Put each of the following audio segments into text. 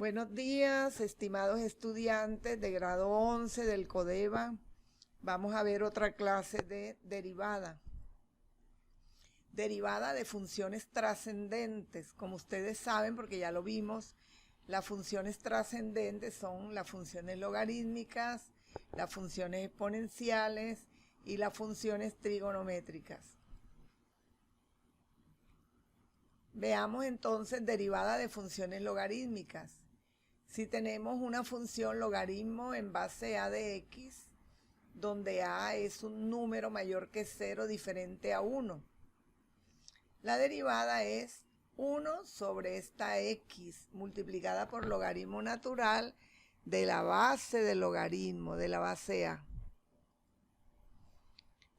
Buenos días, estimados estudiantes de grado 11 del CODEVA. Vamos a ver otra clase de derivada. Derivada de funciones trascendentes. Como ustedes saben, porque ya lo vimos, las funciones trascendentes son las funciones logarítmicas, las funciones exponenciales y las funciones trigonométricas. Veamos entonces derivada de funciones logarítmicas. Si tenemos una función logaritmo en base a de x, donde a es un número mayor que 0 diferente a 1, la derivada es 1 sobre esta x multiplicada por logaritmo natural de la base del logaritmo, de la base a.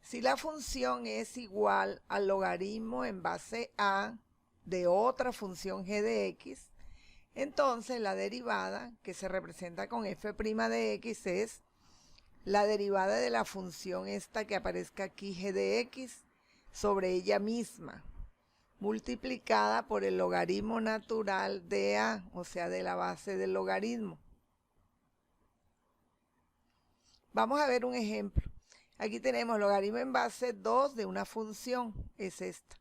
Si la función es igual al logaritmo en base a de otra función g de x, entonces la derivada, que se representa con f' de x, es la derivada de la función esta que aparezca aquí, g de x, sobre ella misma, multiplicada por el logaritmo natural de a, o sea, de la base del logaritmo. Vamos a ver un ejemplo. Aquí tenemos logaritmo en base 2 de una función, es esta.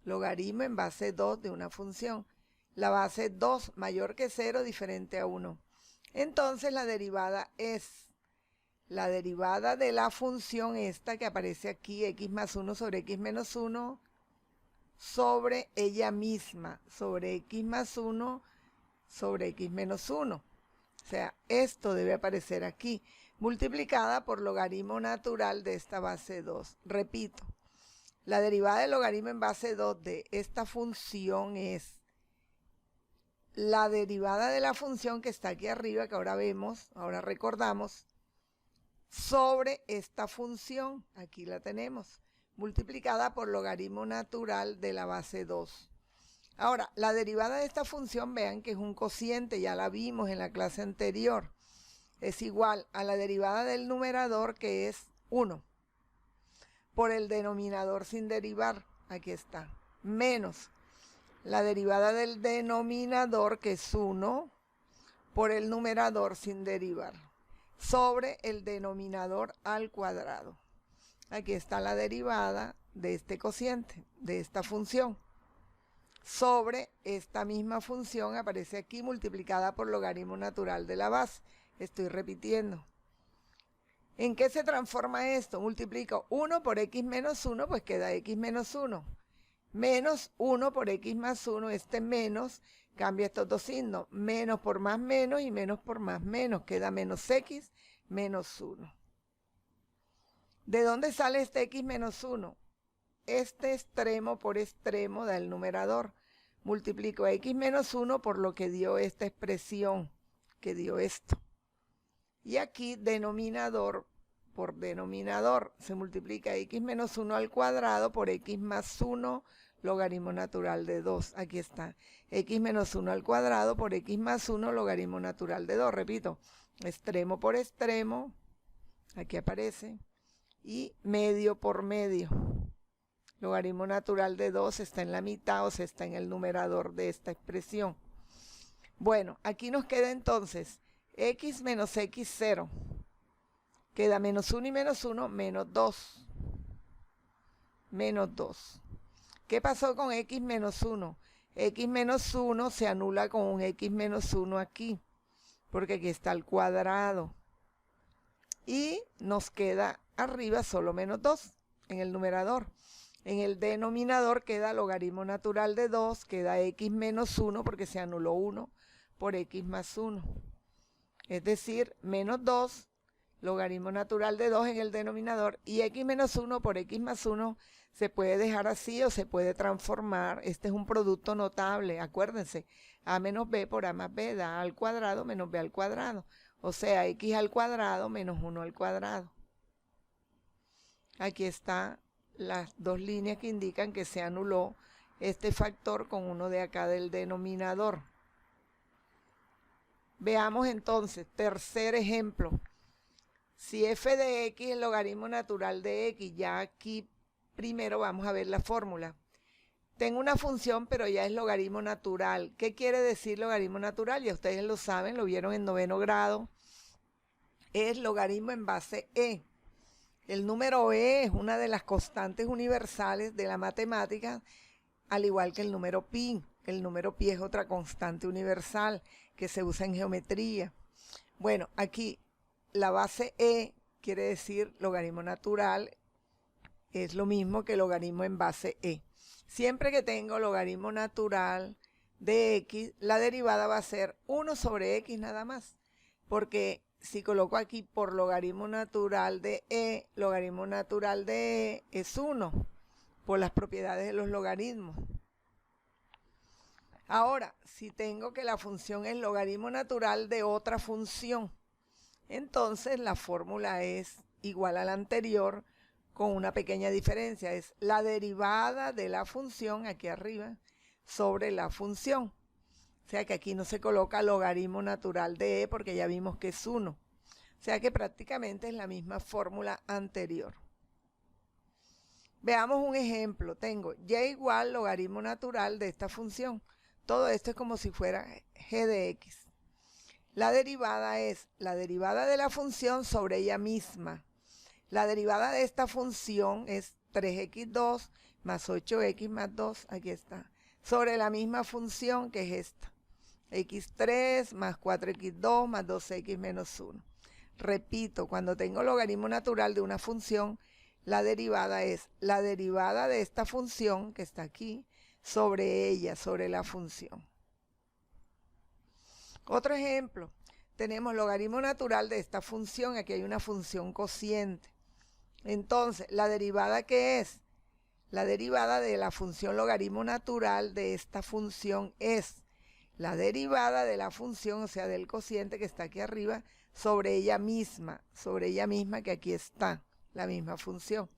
Logaritmo en base 2 de una función. La base 2 mayor que 0 diferente a 1. Entonces la derivada es la derivada de la función esta que aparece aquí, x más 1 sobre x menos 1, sobre ella misma, sobre x más 1 sobre x menos 1. O sea, esto debe aparecer aquí, multiplicada por logaritmo natural de esta base 2. Repito, la derivada del logaritmo en base 2 de esta función es la derivada de la función que está aquí arriba, que ahora vemos, ahora recordamos, sobre esta función, aquí la tenemos, multiplicada por logaritmo natural de la base 2. Ahora, la derivada de esta función, vean que es un cociente, ya la vimos en la clase anterior, es igual a la derivada del numerador, que es 1, por el denominador sin derivar, aquí está, menos la derivada del denominador, que es 1, por el numerador sin derivar, sobre el denominador al cuadrado. Aquí está la derivada de este cociente, de esta función, sobre esta misma función, aparece aquí multiplicada por logaritmo natural de la base. Estoy repitiendo. ¿En qué se transforma esto? Multiplico 1 por x menos 1, pues queda x menos 1. Menos 1 por x más 1, este menos, cambia estos dos signos, menos por más menos y menos por más menos, queda menos x menos 1. ¿De dónde sale este x menos 1? Este extremo por extremo da el numerador. Multiplico x menos 1 por lo que dio esta expresión, que dio esto. Y aquí denominador por denominador, se multiplica x menos 1 al cuadrado por x más 1 logaritmo natural de 2. Aquí está, x menos 1 al cuadrado por x más 1 logaritmo natural de 2. Repito, extremo por extremo, aquí aparece, y medio por medio. Logaritmo natural de 2 está en la mitad, o sea, está en el numerador de esta expresión. Bueno, aquí nos queda entonces x menos x0. Queda menos 1 y menos 1, menos 2. Menos 2. ¿Qué pasó con x menos 1? X menos 1 se anula con un x menos 1 aquí, porque aquí está el cuadrado. Y nos queda arriba solo menos 2 en el numerador. En el denominador queda logaritmo natural de 2, queda x menos 1 porque se anuló 1 por x más 1. Es decir, menos 2, logaritmo natural de 2 en el denominador, y x menos 1 por x más 1 se puede dejar así o se puede transformar. Este es un producto notable, acuérdense, a menos b por a más b da a al cuadrado menos b al cuadrado, o sea, x al cuadrado menos 1 al cuadrado. Aquí están las dos líneas que indican que se anuló este factor con uno de acá del denominador. Veamos entonces, tercer ejemplo. Si f de x es el logaritmo natural de x, ya aquí primero vamos a ver la fórmula. Tengo una función, pero ya es logaritmo natural. ¿Qué quiere decir logaritmo natural? Ya ustedes lo saben, lo vieron en 9º grado. Es logaritmo en base e. El número e es una de las constantes universales de la matemática, al igual que el número pi. El número pi es otra constante universal que se usa en geometría. Bueno, aquí la base e quiere decir logaritmo natural, es lo mismo que logaritmo en base e. Siempre que tengo logaritmo natural de x, la derivada va a ser 1 sobre x nada más, porque si coloco aquí por logaritmo natural de e, logaritmo natural de e es 1, por las propiedades de los logaritmos. Ahora, si tengo que la función es logaritmo natural de otra función, entonces la fórmula es igual a la anterior con una pequeña diferencia. Es la derivada de la función, aquí arriba, sobre la función. O sea que aquí no se coloca logaritmo natural de e porque ya vimos que es 1. O sea que prácticamente es la misma fórmula anterior. Veamos un ejemplo. Tengo y igual logaritmo natural de esta función. Todo esto es como si fuera g de x. La derivada es la derivada de la función sobre ella misma. La derivada de esta función es 3x2 más 8x más 2, aquí está, sobre la misma función que es esta. x3 más 4x2 más 2x menos 1. Repito, cuando tengo logaritmo natural de una función, la derivada es la derivada de esta función que está aquí sobre ella, sobre la función. Otro ejemplo, tenemos logaritmo natural de esta función, aquí hay una función cociente. Entonces, ¿la derivada qué es? La derivada de la función logaritmo natural de esta función es la derivada de la función, o sea, del cociente que está aquí arriba, sobre ella misma que aquí está, la misma función.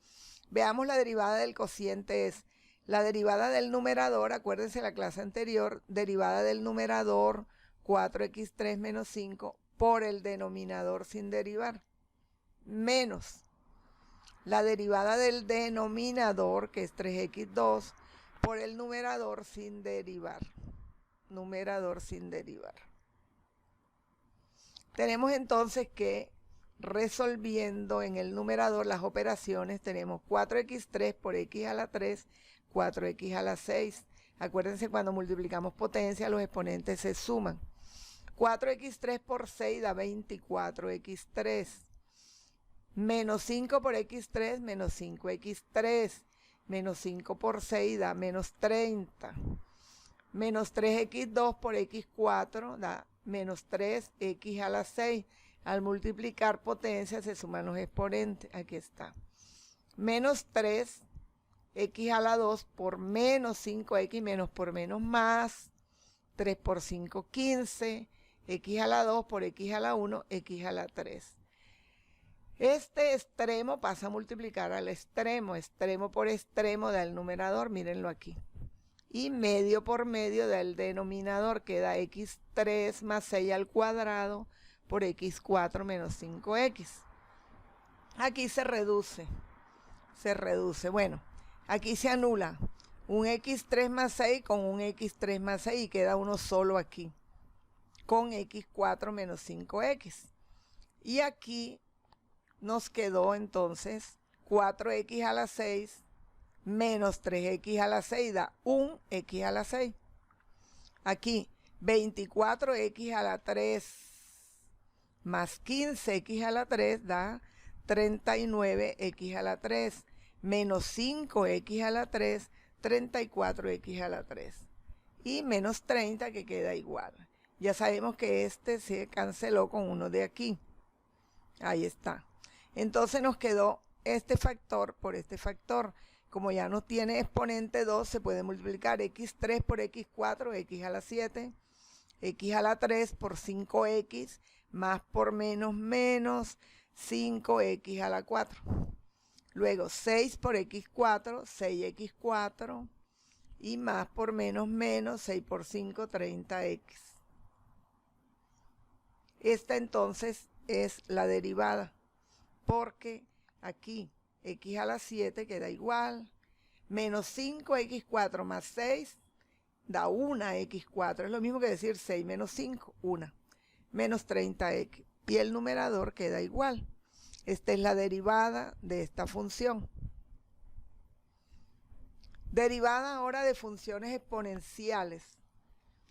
Veamos la derivada del cociente es la derivada del numerador, acuérdense la clase anterior, derivada del numerador 4x3 menos 5 por el denominador sin derivar, menos la derivada del denominador, que es 3x2, por el numerador sin derivar. Numerador sin derivar. Tenemos entonces que, resolviendo en el numerador las operaciones, tenemos 4x3 por x a la 3, 4x a la 6. Acuérdense, cuando multiplicamos potencia, los exponentes se suman. 4x3 por 6 da 24x3. Menos 5 por x3, menos 5x3. Menos 5 por 6 da menos 30. Menos 3x2 por x4 da menos 3x a la 6. Al multiplicar potencia se suman los exponentes. Aquí está. Menos 3x a la 2 por menos 5x, menos por menos más. 3 por 5, 15. X a la 2 por x a la 1, x a la 3. Este extremo pasa a multiplicar al extremo. Extremo por extremo da el numerador, mírenlo aquí. Y medio por medio del denominador, que da x3 más 6 al cuadrado por x4 menos 5x. Aquí se reduce. Bueno, aquí se anula un x3 más 6 con un x3 más 6 y queda uno solo aquí, con x4 menos 5x. Y aquí nos quedó entonces 4x a la 6 menos 3x a la 6 da 1x a la 6. Aquí 24x a la 3 más 15x a la 3 da 39x a la 3 menos 5x a la 3, 34x a la 3. Y menos 30 que queda igual. Ya sabemos que este se canceló con uno de aquí. Ahí está. Entonces nos quedó este factor por este factor. Como ya no tiene exponente 2, se puede multiplicar x3 por x4, x a la 7, x a la 3 por 5x, más por menos menos, 5x a la 4. Luego 6 por x4, 6x4, y más por menos menos, 6 por 5, 30x. Esta entonces es la derivada, porque aquí x a la 7 queda igual, Menos 5x4 más 6 da 1x4. Es lo mismo que decir 6 menos 5, 1. Menos 30x. Y el numerador queda igual. Esta es la derivada de esta función. Derivada ahora de funciones exponenciales.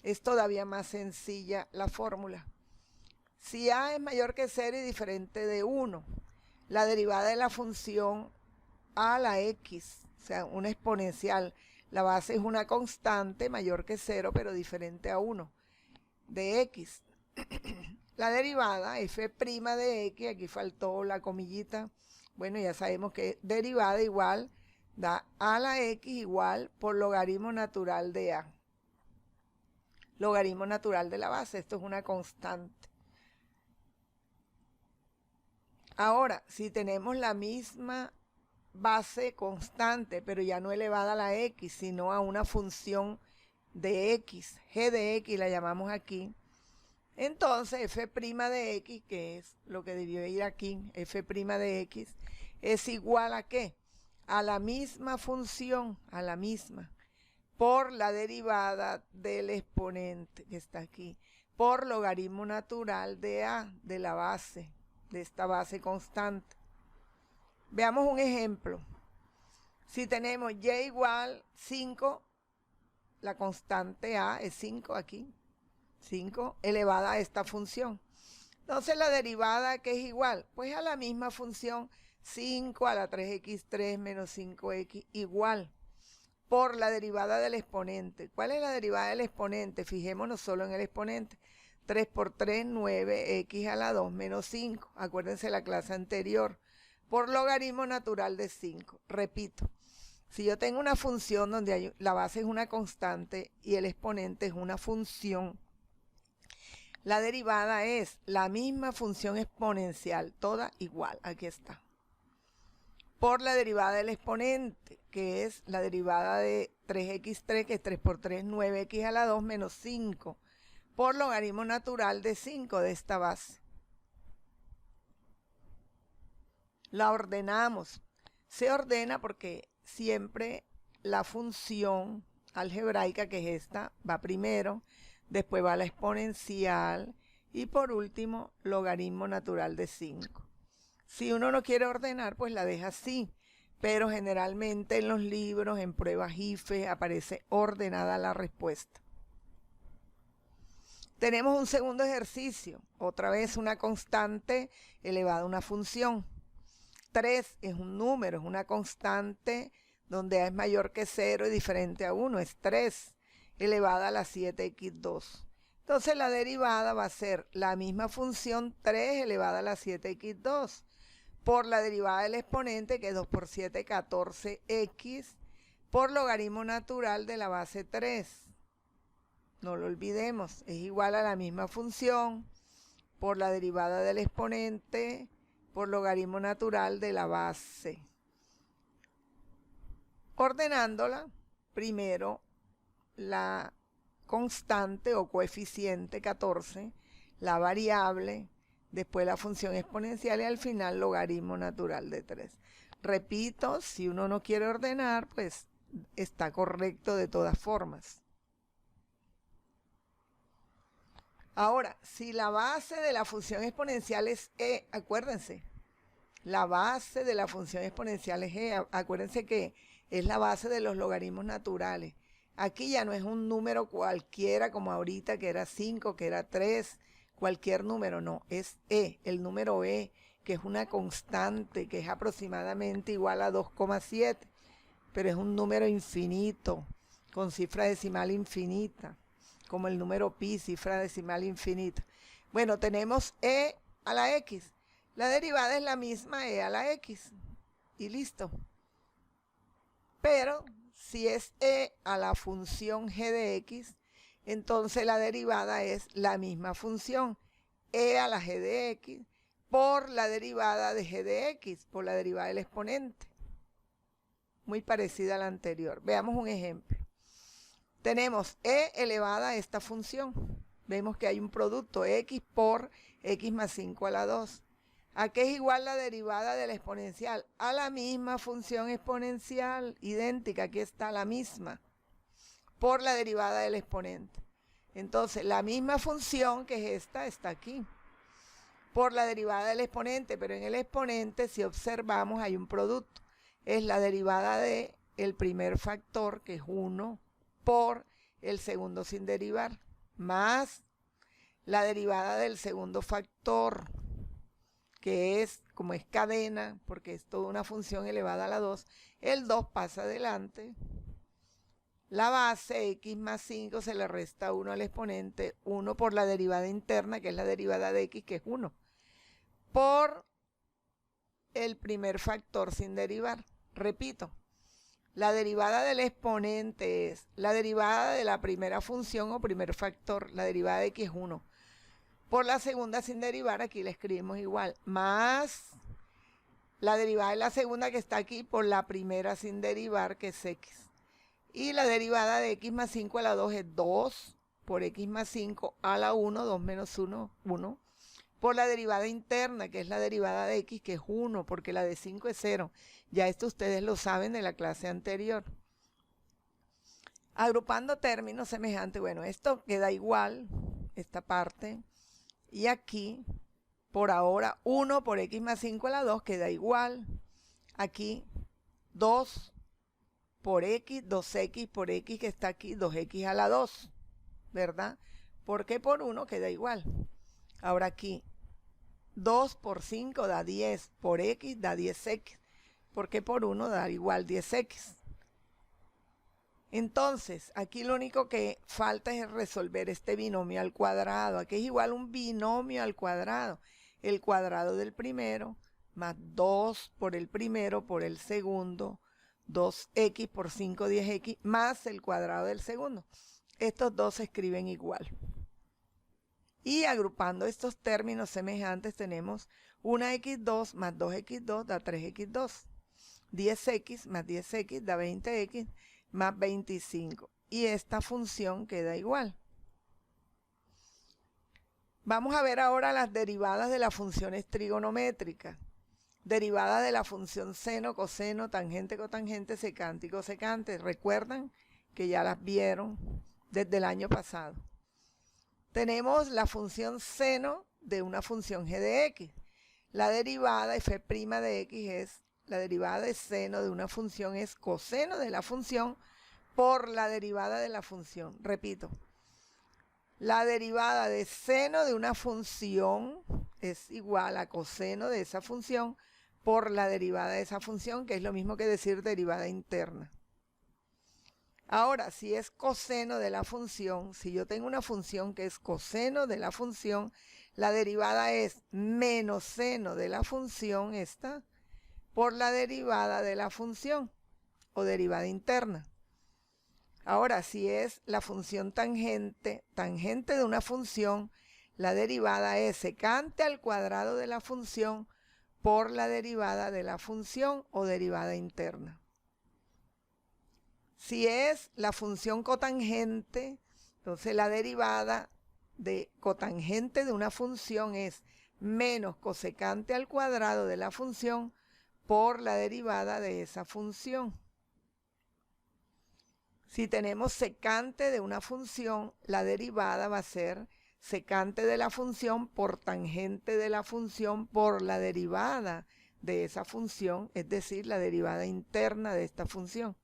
Es todavía más sencilla la fórmula. Si a es mayor que 0 y diferente de 1, la derivada de la función a a la x, o sea, una exponencial, la base es una constante mayor que 0 pero diferente a 1, de x. La derivada f' de x, aquí faltó la comillita, bueno, ya sabemos que derivada igual da a la x igual por logaritmo natural de a. Logaritmo natural de la base, esto es una constante. Ahora, si tenemos la misma base constante, pero ya no elevada a la x, sino a una función de x, g de x la llamamos aquí, entonces f' de x, que es lo que debió ir aquí, f' de x, es igual a ¿qué? A la misma función, a la misma, por la derivada del exponente que está aquí, por logaritmo natural de a, de la base, de esta base constante. Veamos un ejemplo. Si tenemos y igual 5, la constante a es 5 aquí, 5 elevada a esta función. Entonces la derivada que es igual, pues a la misma función 5 a la 3x3 menos 5x igual por la derivada del exponente. ¿Cuál es la derivada del exponente? Fijémonos solo en el exponente. 3 por 3, 9x a la 2 menos 5. Acuérdense la clase anterior. Por logaritmo natural de 5. Repito, si yo tengo una función donde la base es una constante y el exponente es una función, la derivada es la misma función exponencial, toda igual. Aquí está. Por la derivada del exponente, que es la derivada de 3x3, que es 3 por 3, 9x a la 2 menos 5, por logaritmo natural de 5 de esta base. La ordenamos. Se ordena porque siempre la función algebraica, que es esta, va primero, después va la exponencial y por último logaritmo natural de 5. Si uno no quiere ordenar, pues la deja así, pero generalmente en los libros, en pruebas IFE, aparece ordenada la respuesta. Tenemos un segundo ejercicio, otra vez una constante elevada a una función. 3 es un número, es una constante donde a es mayor que 0 y diferente a 1, es 3 elevada a la 7x2. Entonces la derivada va a ser la misma función 3 elevada a la 7x2 por la derivada del exponente, que es 2 por 7, 14x, por logaritmo natural de la base 3. No lo olvidemos, es igual a la misma función por la derivada del exponente, por logaritmo natural de la base. Ordenándola, primero la constante o coeficiente 14, la variable, después la función exponencial y al final logaritmo natural de 3. Repito, si uno no quiere ordenar, pues está correcto de todas formas. Ahora, si la base de la función exponencial es e, acuérdense, la base de la función exponencial es e, acuérdense que es la base de los logaritmos naturales. Aquí ya no es un número cualquiera como ahorita que era 5, que era 3, cualquier número, no, es e, el número e, que es una constante, que es aproximadamente igual a 2,7, pero es un número infinito, con cifra decimal infinita, como el número pi, cifra decimal infinita. Bueno, tenemos e a la x, la derivada es la misma e a la x, y listo. Pero si es e a la función g de x, entonces la derivada es la misma función, e a la g de x, por la derivada de g de x, por la derivada del exponente. Muy parecida a la anterior. Veamos un ejemplo. Tenemos e elevada a esta función. Vemos que hay un producto x por x más 5 a la 2. ¿A qué es igual la derivada de la exponencial? A la misma función exponencial, idéntica, aquí está la misma, por la derivada del exponente. Entonces, la misma función que es esta, está aquí, por la derivada del exponente, pero en el exponente, si observamos, hay un producto. Es la derivada de el primer factor, que es 1, por el segundo sin derivar, más la derivada del segundo factor, que es, como es cadena, porque es toda una función elevada a la 2, el 2 pasa adelante, la base x más 5 se le resta 1 al exponente, 1 por la derivada interna, que es la derivada de x, que es 1, por el primer factor sin derivar. Repito, la derivada del exponente es la derivada de la primera función o primer factor, la derivada de x es 1. Por la segunda sin derivar, aquí la escribimos igual, más la derivada de la segunda que está aquí por la primera sin derivar, que es x. Y la derivada de x más 5 a la 2 es 2 por x más 5 a la 1, 2 menos 1, 1. Por la derivada interna, que es la derivada de x, que es 1, porque la de 5 es 0. Ya esto ustedes lo saben de la clase anterior. Agrupando términos semejantes, bueno, esto queda igual, esta parte. Y aquí, por ahora, 1 por x más 5 a la 2 queda igual. Aquí, 2 por x, 2x por x que está aquí, 2x a la 2, ¿verdad? Porque por 1 queda igual. Ahora aquí, 2 por 5 da 10, por x da 10x, porque por 1 da igual 10x. Entonces, aquí lo único que falta es resolver este binomio al cuadrado. Aquí es igual un binomio al cuadrado. El cuadrado del primero más 2 por el primero por el segundo, 2x por 5, 10x, más el cuadrado del segundo. Estos dos se escriben igual. Y agrupando estos términos semejantes tenemos 1x2 más 2x2 da 3x2. 10x más 10x da 20x más 25. Y esta función queda igual. Vamos a ver ahora las derivadas de las funciones trigonométricas. Derivada de la función seno, coseno, tangente, cotangente, secante y cosecante. Recuerdan que ya las vieron desde el año pasado. Tenemos la función seno de una función g de x. La derivada f' de x es, la derivada de seno de una función es coseno de la función por la derivada de la función. Repito, la derivada de seno de una función es igual a coseno de esa función por la derivada de esa función, que es lo mismo que decir derivada interna. Ahora, si es coseno de la función, si yo tengo una función que es coseno de la función, la derivada es menos seno de la función esta por la derivada de la función o derivada interna. Ahora, si es la función tangente de una función, la derivada es secante al cuadrado de la función por la derivada de la función o derivada interna. Si es la función cotangente, entonces la derivada de cotangente de una función es menos cosecante al cuadrado de la función por la derivada de esa función. Si tenemos secante de una función, la derivada va a ser secante de la función por tangente de la función por la derivada de esa función, es decir, la derivada interna de esta función.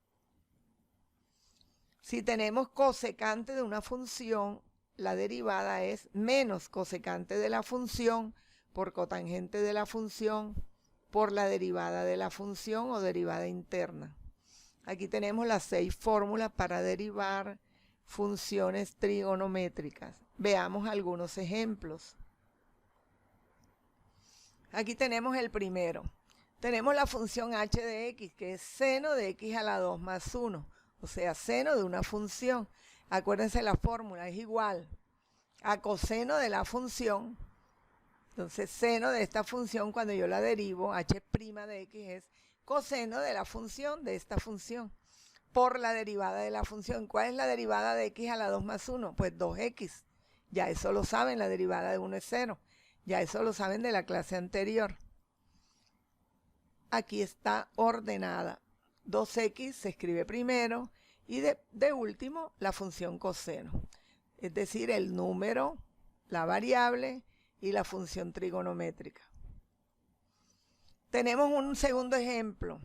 Si tenemos cosecante de una función, la derivada es menos cosecante de la función por cotangente de la función por la derivada de la función o derivada interna. Aquí tenemos las 6 fórmulas para derivar funciones trigonométricas. Veamos algunos ejemplos. Aquí tenemos el primero. Tenemos la función h de x, que es seno de x a la 2 más 1. O sea, seno de una función. Acuérdense la fórmula, es igual a coseno de la función. Entonces, seno de esta función, cuando yo la derivo, h' de x es coseno de la función de esta función por la derivada de la función. ¿Cuál es la derivada de x a la 2 más 1? Pues 2x. Ya eso lo saben, la derivada de 1 es 0. Ya eso lo saben de la clase anterior. aquí está ordenada. 2x se escribe primero y de último la función coseno. Es decir, el número, la variable y la función trigonométrica. Tenemos un segundo ejemplo.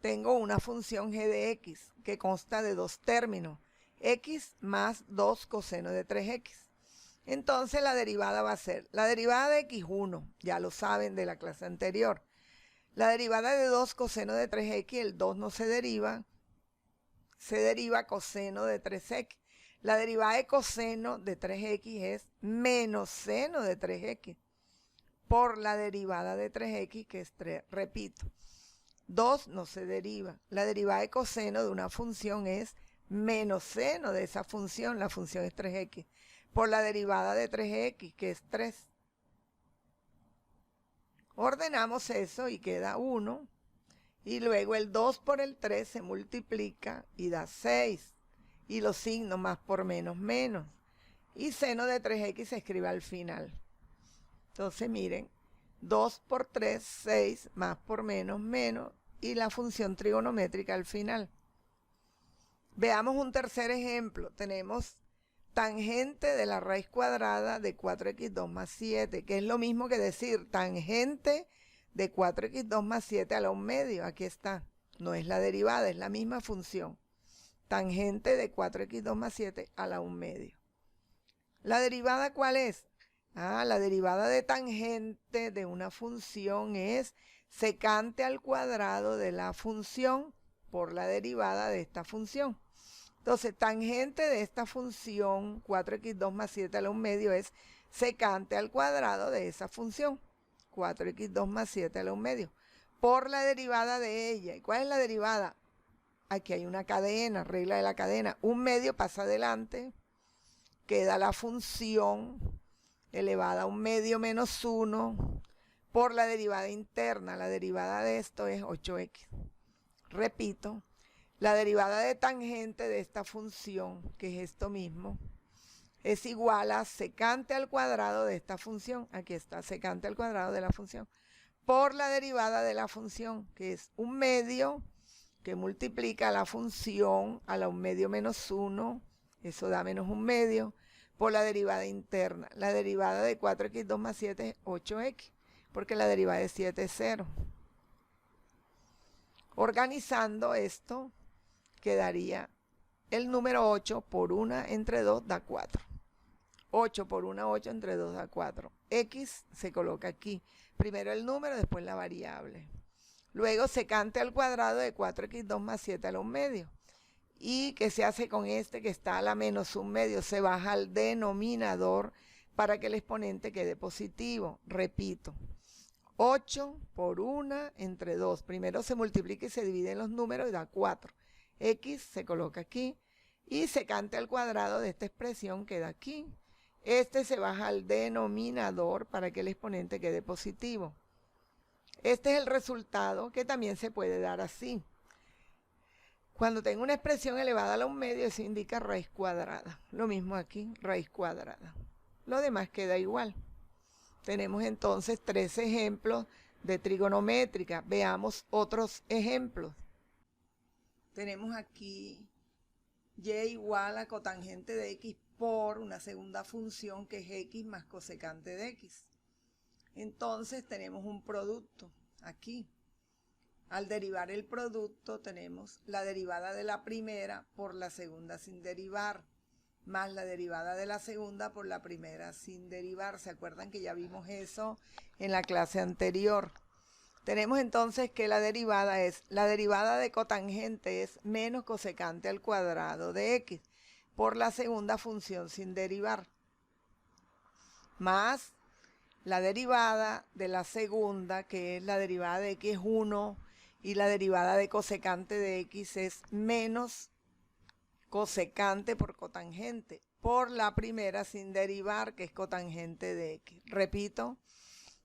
Tengo una función g de x que consta de dos términos, x más 2 coseno de 3x. Entonces la derivada va a ser la derivada de x1, ya lo saben de la clase anterior. La derivada de 2 coseno de 3x, el 2 no se deriva coseno de 3x. La derivada de coseno de 3x es menos seno de 3x por la derivada de 3x, que es 3. Repito, 2 no se deriva. La derivada de coseno de una función es menos seno de esa función, la función es 3x, por la derivada de 3x, que es 3. Ordenamos eso y queda 1. Y luego el 2 por el 3 se multiplica y da 6. Y los signos más por menos, menos. Y seno de 3x se escribe al final. Entonces miren, 2 por 3, 6, más por menos, menos. Y la función trigonométrica al final. Veamos un tercer ejemplo. Tenemos tangente de la raíz cuadrada de 4x2 más 7, que es lo mismo que decir tangente de 4x2 más 7 a la 1/2. Aquí está. No es la derivada, es la misma función. Tangente de 4x2 más 7 a la 1/2. ¿La derivada cuál es? La derivada de tangente de una función es secante al cuadrado de la función por la derivada de esta función. Entonces, tangente de esta función 4x2 más 7 a la 1/2 es secante al cuadrado de esa función 4x2 más 7 a la 1/2 por la derivada de ella. ¿Y cuál es la derivada? Aquí hay una cadena, regla de la cadena. 1/2 pasa adelante, queda la función elevada a 1/2 menos 1 por la derivada interna. La derivada de esto es 8x. Repito, la derivada de tangente de esta función, que es esto mismo, es igual a secante al cuadrado de esta función. Aquí está, secante al cuadrado de la función, por la derivada de la función, que es 1/2, que multiplica la función a la 1/2 menos 1, eso da menos 1/2, por la derivada interna. La derivada de 4x2 más 7 es 8x, porque la derivada de 7 es 0. Organizando esto, quedaría el número 8 por 1 entre 2 da 4. 8 por 1, 8 entre 2 da 4. X se coloca aquí. Primero el número, después la variable. Luego secante al cuadrado de 4x2 más 7 a la 1/2. ¿Y qué se hace con este que está a la menos 1/2? Se baja al denominador para que el exponente quede positivo. Repito, 8 por 1 entre 2. Primero se multiplica y se divide en los números y da 4. X se coloca aquí y secante al cuadrado de esta expresión queda aquí. Este se baja al denominador para que el exponente quede positivo. Este es el resultado, que también se puede dar así. Cuando tengo una expresión elevada a la 1/2, eso indica raíz cuadrada. Lo mismo aquí, raíz cuadrada. Lo demás queda igual. Tenemos entonces 3 ejemplos de trigonométrica. Veamos otros ejemplos. Tenemos aquí y igual a cotangente de x por una segunda función que es x más cosecante de x. Entonces tenemos un producto aquí. Al derivar el producto tenemos la derivada de la primera por la segunda sin derivar, más la derivada de la segunda por la primera sin derivar. ¿Se acuerdan que ya vimos eso en la clase anterior? Tenemos entonces que la derivada de cotangente es menos cosecante al cuadrado de x por la segunda función sin derivar, más la derivada de la segunda, que es la derivada de x es 1, y la derivada de cosecante de x es menos cosecante por cotangente, por la primera sin derivar, que es cotangente de x. Repito,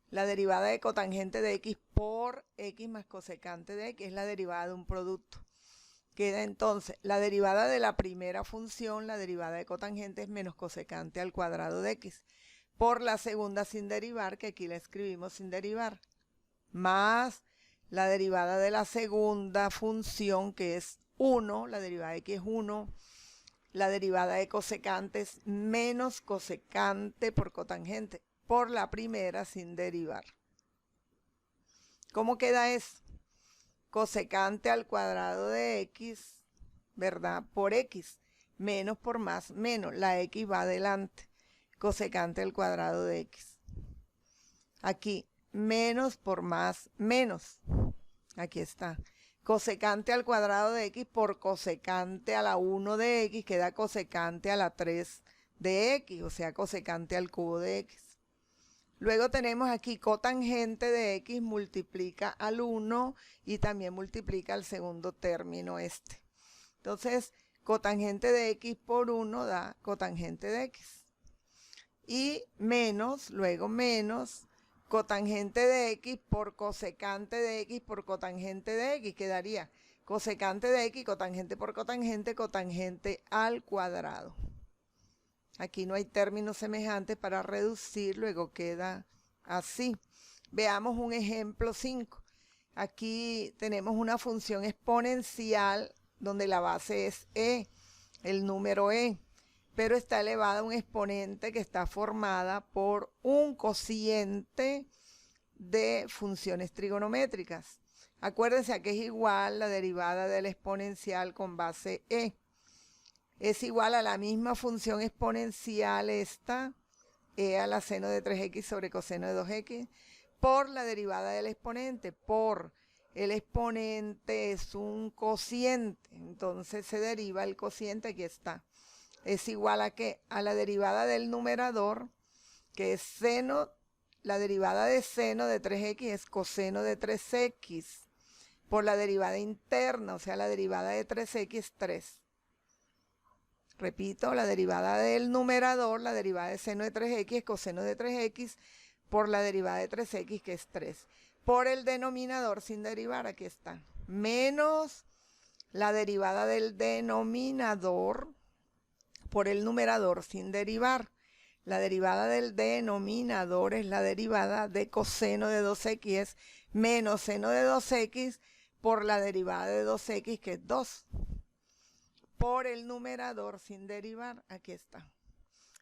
la derivada de cotangente de x por x más cosecante de x es la derivada de un producto. Queda entonces la derivada de la primera función, la derivada de cotangente es menos cosecante al cuadrado de x, por la segunda sin derivar, que aquí la escribimos sin derivar, más la derivada de la segunda función, que es 1, la derivada de x es 1, la derivada de cosecante es menos cosecante por cotangente, por la primera sin derivar. ¿Cómo queda eso? Cosecante al cuadrado de x, ¿verdad? Por x, menos por más, menos, la x va adelante, cosecante al cuadrado de x. Aquí, menos por más, menos, aquí está. Cosecante al cuadrado de x por cosecante a la 1 de x, queda cosecante a la 3 de x, o sea, cosecante al cubo de x. Luego tenemos aquí cotangente de x multiplica al 1 y también multiplica al segundo término este. Entonces, cotangente de x por 1 da cotangente de x. Y menos, luego menos, cotangente de x por cosecante de x por cotangente de x. Quedaría cosecante de x, cotangente por cotangente, cotangente al cuadrado. Aquí no hay términos semejantes para reducir, luego queda así. Veamos un ejemplo 5. Aquí tenemos una función exponencial donde la base es e, el número e, pero está elevada a un exponente que está formada por un cociente de funciones trigonométricas. Acuérdense a que es igual la derivada del exponencial con base e. Es igual a la misma función exponencial esta, e a la seno de 3x sobre coseno de 2x, por la derivada del exponente, por el exponente es un cociente, entonces se deriva el cociente, aquí está. Es igual a ¿qué? A la derivada del numerador, que es seno, la derivada de seno de 3x es coseno de 3x, por la derivada interna, o sea, la derivada de 3x, 3. Repito, la derivada del numerador, la derivada de seno de 3x es coseno de 3x por la derivada de 3x, que es 3. Por el denominador sin derivar, aquí está. Menos la derivada del denominador por el numerador sin derivar. La derivada del denominador es la derivada de coseno de 2x, es menos seno de 2x por la derivada de 2x, que es 2. Por el numerador sin derivar, aquí está,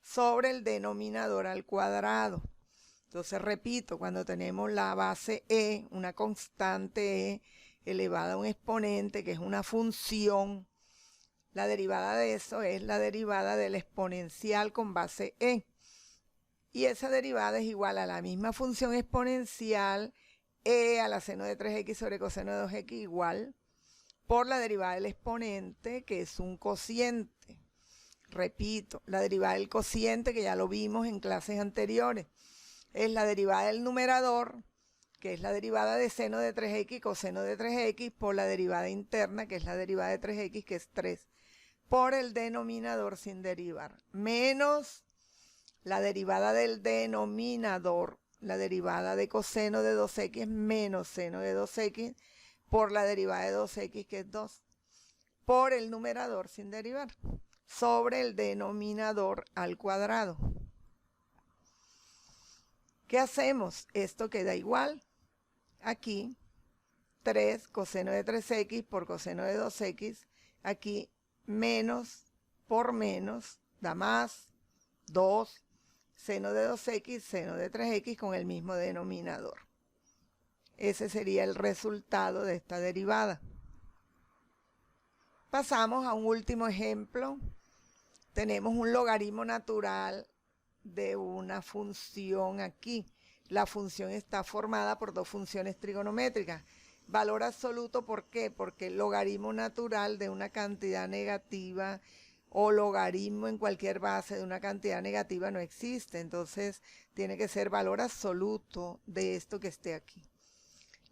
sobre el denominador al cuadrado. Entonces, repito, cuando tenemos la base e, una constante e elevada a un exponente, que es una función, la derivada de eso es la derivada del exponencial con base e. Y esa derivada es igual a la misma función exponencial e a la seno de 3x sobre coseno de 2x igual por la derivada del exponente, que es un cociente. Repito, la derivada del cociente, que ya lo vimos en clases anteriores, es la derivada del numerador, que es la derivada de seno de 3x, coseno de 3x, por la derivada interna, que es la derivada de 3x, que es 3, por el denominador sin derivar, menos la derivada del denominador, la derivada de coseno de 2x menos seno de 2x, por la derivada de 2x, que es 2, por el numerador sin derivar, sobre el denominador al cuadrado. ¿Qué hacemos? Esto queda igual. Aquí, 3 coseno de 3x por coseno de 2x. Aquí, menos por menos, da más, 2, seno de 2x, seno de 3x con el mismo denominador. Ese sería el resultado de esta derivada. Pasamos a un último ejemplo. Tenemos un logaritmo natural de una función aquí. La función está formada por dos funciones trigonométricas. Valor absoluto, ¿por qué? Porque el logaritmo natural de una cantidad negativa o logaritmo en cualquier base de una cantidad negativa no existe. Entonces, tiene que ser valor absoluto de esto que esté aquí.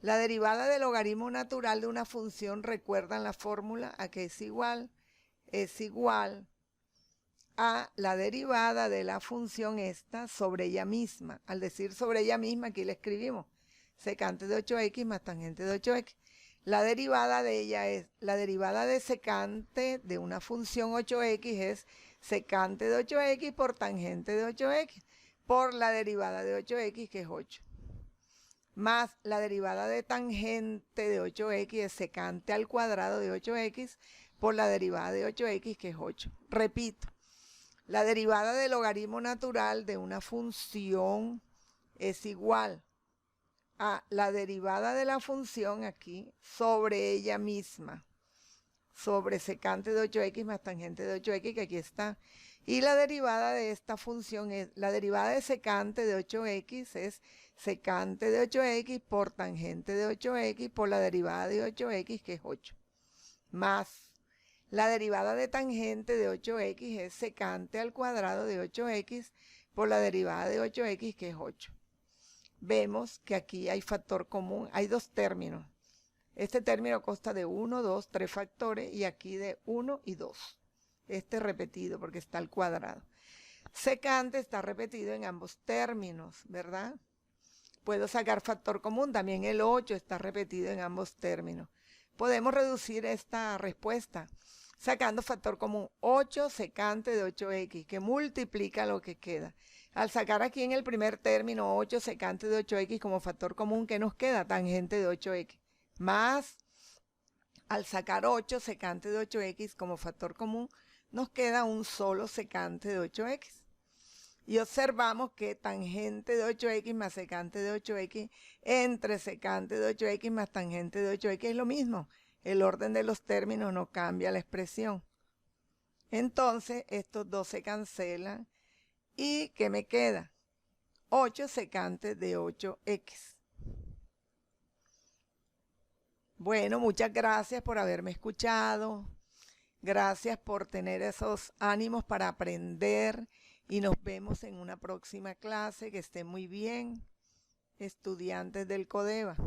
La derivada del logaritmo natural de una función, ¿recuerdan la fórmula? ¿A qué es igual? Es igual a la derivada de la función esta sobre ella misma. Al decir sobre ella misma, aquí le escribimos secante de 8x más tangente de 8x. La derivada de ella es, la derivada de secante de una función 8x es secante de 8x por tangente de 8x, por la derivada de 8x, que es 8. más la derivada de tangente de 8x es secante al cuadrado de 8x por la derivada de 8x, que es 8. Repito, la derivada del logaritmo natural de una función es igual a la derivada de la función aquí sobre ella misma, sobre secante de 8x más tangente de 8x, que aquí está. Y la derivada de esta función es, la derivada de secante de 8x es secante de 8x por tangente de 8x por la derivada de 8x, que es 8. Más la derivada de tangente de 8x es secante al cuadrado de 8x por la derivada de 8x, que es 8. Vemos que aquí hay factor común, hay dos términos. Este término consta de 1, 2, 3 factores y aquí de 1 y 2. Este repetido porque está al cuadrado. Secante está repetido en ambos términos, ¿verdad? Puedo sacar factor común, también el 8 está repetido en ambos términos. Podemos reducir esta respuesta sacando factor común 8 secante de 8x, que multiplica lo que queda. Al sacar aquí en el primer término 8 secante de 8x como factor común, ¿qué nos queda? Tangente de 8x. Más, al sacar 8 secante de 8x como factor común, nos queda un solo secante de 8x. Y observamos que tangente de 8x más secante de 8x entre secante de 8x más tangente de 8x es lo mismo. El orden de los términos no cambia la expresión. Entonces, estos dos se cancelan. ¿Y qué me queda? 8 secante de 8x. Bueno, muchas gracias por haberme escuchado. Gracias por tener esos ánimos para aprender. Y nos vemos en una próxima clase. Que estén muy bien, estudiantes del CODEVA.